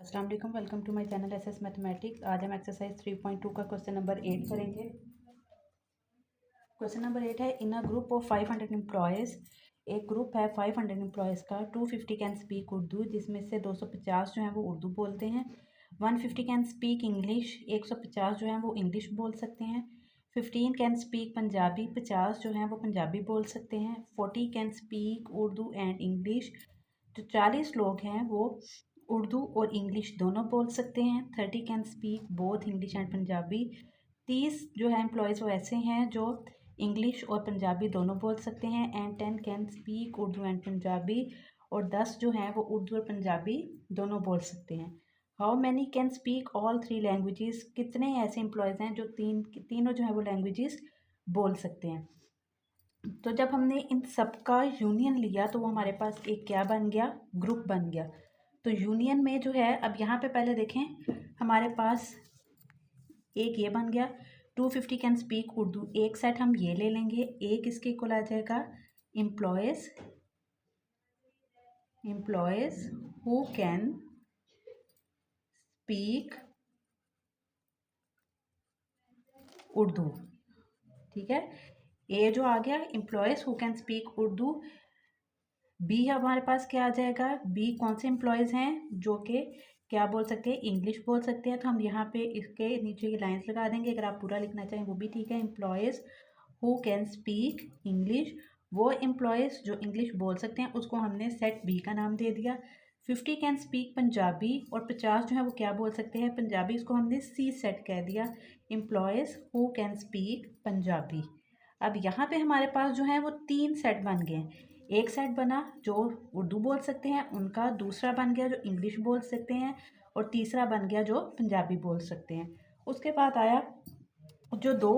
अस्सलाम वालेकुम, welcome to my channel SS mathematics. आज हम एक्सरसाइज 3.2 का क्वेश्चन नंबर 8 करेंगे। क्वेश्चन नंबर 8 है, इन अ ग्रुप ऑफ 500 एम्प्लॉयज़, एक ग्रुप है 500 एम्प्लॉयज़ का, 250 कैन स्पीक उर्दू, जिसमें से 250 जो हैं वो उर्दू बोलते हैं। 150 कैन स्पीक इंग्लिश, 150 जो हैं वो इंग्लिश बोल सकते हैं। 15 कैन स्पीक पंजाबी, 50 जो हैं वो पंजाबी बोल सकते हैं। 40 can speak Urdu and English, जो 40 लोग हैं वो उर्दू और इंग्लिश दोनों बोल सकते हैं। 30 can speak both English and Punjabi, 30 जो है एम्प्लॉयज़ वो ऐसे हैं जो इंग्लिश और पंजाबी दोनों बोल सकते हैं। And 10 can speak Urdu and Punjabi, और 10 जो हैं वो उर्दू और पंजाबी दोनों बोल सकते हैं। How many can speak all 3 languages, कितने ऐसे एम्प्लॉयज़ हैं जो तीनों जो है वो लैंग्वेजेस बोल सकते हैं। तो जब हमने इन सब का यूनियन लिया तो वो हमारे पास एक क्या बन गया, ग्रुप बन गया। तो यूनियन में जो है, अब यहाँ पे पहले देखें, हमारे पास एक ये बन गया 250 कैन स्पीक उर्दू, एक सेट हम ये ले लेंगे, एक इसके इक्वल आ जाएगा employees who can speak Urdu. ठीक है, ए जो आ गया employees who can speak Urdu. B हमारे पास क्या आ जाएगा, बी कौन से एम्प्लॉयज़ हैं जो कि क्या बोल सकते हैं, इंग्लिश बोल सकते हैं। तो हम यहाँ पे इसके नीचे ये लाइंस लगा देंगे, अगर आप पूरा लिखना चाहें वो भी ठीक है। Employees who can speak English, वो एम्प्लॉयज़ जो इंग्लिश बोल सकते हैं उसको हमने सेट बी का नाम दे दिया। 50 कैन स्पीक पंजाबी, और 50 जो है वो क्या बोल सकते हैं, पंजाबी, इसको हमने सी सेट कह दिया, employees who can speak Punjabi. अब यहाँ पे हमारे पास जो है वो 3 सेट बन गए। एक सेट बना जो उर्दू बोल सकते हैं उनका, दूसरा बन गया जो इंग्लिश बोल सकते हैं, और तीसरा बन गया जो पंजाबी बोल सकते हैं। उसके बाद आया जो दो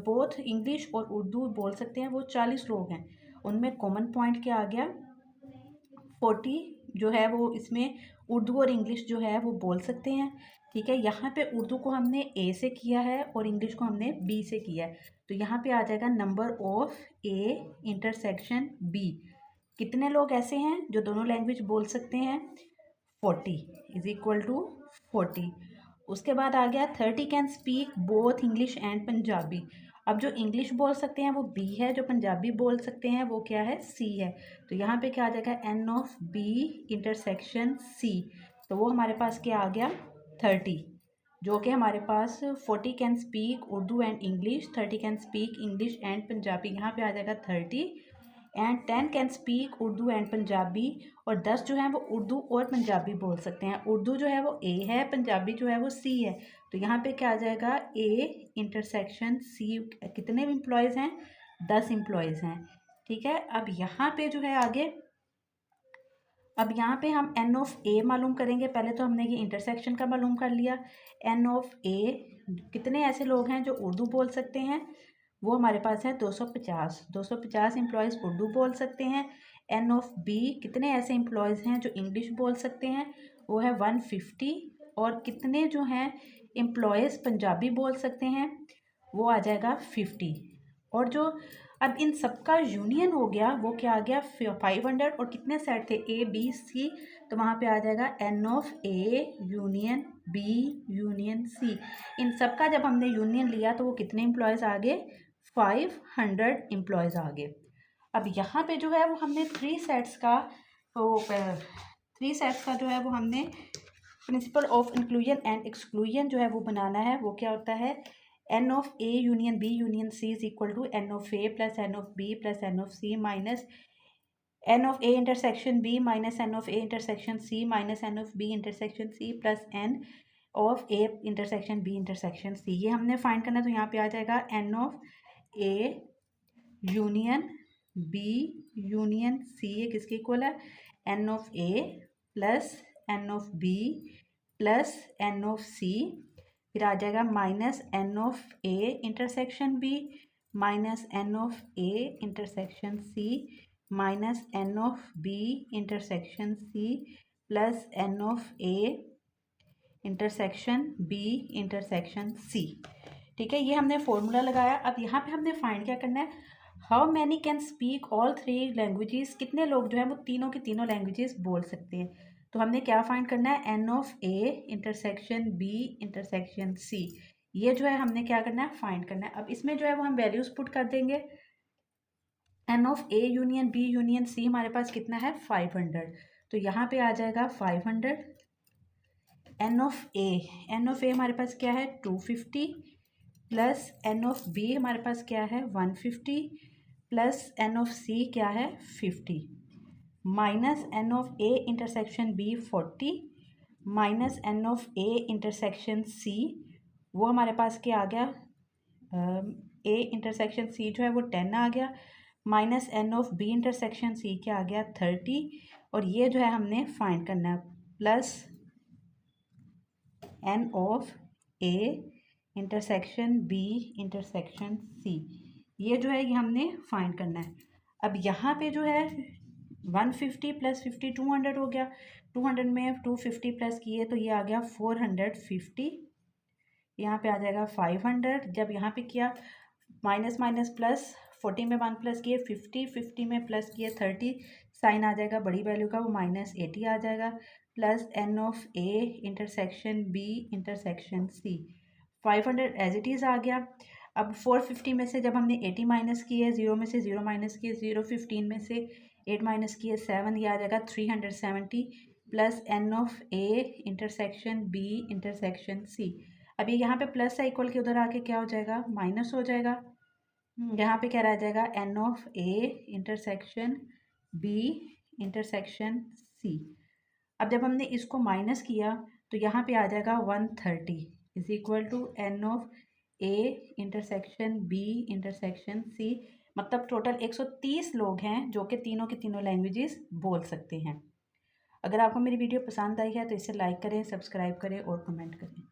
बोथ इंग्लिश और उर्दू बोल सकते हैं, वो 40 लोग हैं। उनमें कॉमन पॉइंट क्या आ गया, 40 जो है वो इसमें उर्दू और इंग्लिश जो है वो बोल सकते हैं। ठीक है, यहाँ पे उर्दू को हमने ए से किया है और इंग्लिश को हमने बी से किया है। तो यहाँ पे आ जाएगा number of A intersection B, कितने लोग ऐसे हैं जो दोनों लैंग्वेज बोल सकते हैं, 40 इज इक्वल टू 40। उसके बाद आ गया 30 can speak both English and Punjabi. अब जो इंग्लिश बोल सकते हैं वो बी है, जो पंजाबी बोल सकते हैं वो क्या है, सी है। तो यहाँ पे क्या आ जाएगा, N of B intersection C, तो वो हमारे पास क्या आ गया 30, जो कि हमारे पास 40 can speak Urdu and English, 30 can speak English and Punjabi, यहाँ पे आ जाएगा 30। And 10 can speak Urdu and Punjabi, और 10 जो है वो उर्दू और पंजाबी बोल सकते हैं। उर्दू जो है वो ए है, पंजाबी जो है वो सी है। तो यहाँ पे क्या आ जाएगा, ए इंटरसेक्शन सी, कितने एम्प्लॉयज़ हैं, 10 एम्प्लॉयज़ हैं। ठीक है, अब यहाँ पे जो है आगे, अब यहाँ पे हम एन ऑफ ए मालूम करेंगे। पहले तो हमने ये इंटरसेक्शन का मालूम कर लिया। एन ऑफ ए, कितने ऐसे लोग हैं जो उर्दू बोल सकते हैं, वो हमारे पास है 250 एम्प्लॉयज़ उर्दू बोल सकते हैं। एन ऑफ बी, कितने ऐसे एम्प्लॉयज़ हैं जो इंग्लिश बोल सकते हैं, वो है 150। और कितने जो हैं एम्प्लॉयज़ पंजाबी बोल सकते हैं, वो आ जाएगा 50। और जो अब इन सबका यूनियन हो गया वो क्या आ गया 500, और कितने सेट थे, ए बी सी, तो वहाँ पे आ जाएगा N of A union B union C. इन सबका जब हमने यूनियन लिया तो वो कितने एम्प्लॉयज़ आ गए, 500 एम्प्लॉयज़ आ गए। अब यहाँ पे जो है वो हमने 3 सेट्स का, तो 3 सेट्स का जो है वो हमने principle of inclusion and exclusion जो है वो बनाना है। वो क्या होता है, N of A union B union C is equal to N of A plus N of B plus N of C minus N of A intersection B minus N of A intersection C minus N of B intersection C plus N of A intersection B intersection C. ये हमने find करना है, तो यहाँ पे आ जाएगा N of A union B union C, ये किसके इक्वल है, N of A plus N of B plus N of C, फिर आ जाएगा minus N of A intersection B minus N of A intersection C minus N of B intersection C plus N of A intersection B intersection C. ठीक है, ये हमने formula लगाया। अब यहाँ पे हमने फाइंड क्या करना है, how many can speak all 3 languages, कितने लोग जो है वो तीनों की तीनों लैंग्वेजेस बोल सकते हैं। तो हमने क्या फाइंड करना है, N of A intersection B intersection C, ये जो है हमने क्या करना है, फाइंड करना है। अब इसमें जो है वो हम वैल्यूज पुट कर देंगे। N of A union B union C हमारे पास कितना है, 500, तो यहाँ पे आ जाएगा 500। एन ऑफ ए हमारे पास क्या है, 250 प्लस एन ऑफ बी हमारे पास क्या है, 150 प्लस एन ऑफ सी क्या है, 50 minus N of A intersection B 40 minus N of A intersection C, वो हमारे पास क्या आ गया, ए इंटरसेक्शन सी जो है वो 10 आ गया, minus N of B intersection C क्या आ गया, 30, और ये जो है हमने फाइंड करना है plus N of A intersection B intersection C, ये जो है ये हमने फाइंड करना है। अब यहाँ पे जो है 150 प्लस 50 200 हो गया, 200 में 250 प्लस किए तो ये आ गया 450, यहाँ पे आ जाएगा 500, जब यहाँ पे किया माइनस माइनस प्लस, 40 में 1 प्लस किए 50, 50 में प्लस किए 30, साइन आ जाएगा बड़ी वैल्यू का, वो -80 आ जाएगा, plus N of A intersection B intersection C, 500 as it is आ गया। अब 450 में से जब हमने 80 माइनस किए, 0 में से 0 माइनस किए 0, 15 में से 8 माइनस किए 7, ये आ जाएगा 370 plus N of A intersection B intersection C. अब ये यहाँ पे प्लस का इक्वल के उधर आके क्या हो जाएगा, माइनस हो जाएगा। यहाँ पे क्या रह जाएगा, N of A intersection B intersection C. अब जब हमने इसको माइनस किया तो यहाँ पे आ जाएगा 130 is equal to N of A intersection B intersection C. मतलब टोटल 130 लोग हैं जो कि तीनों की तीनों लैंग्वेजेस बोल सकते हैं। अगर आपको मेरी वीडियो पसंद आई है तो इसे लाइक करें, सब्सक्राइब करें और कमेंट करें।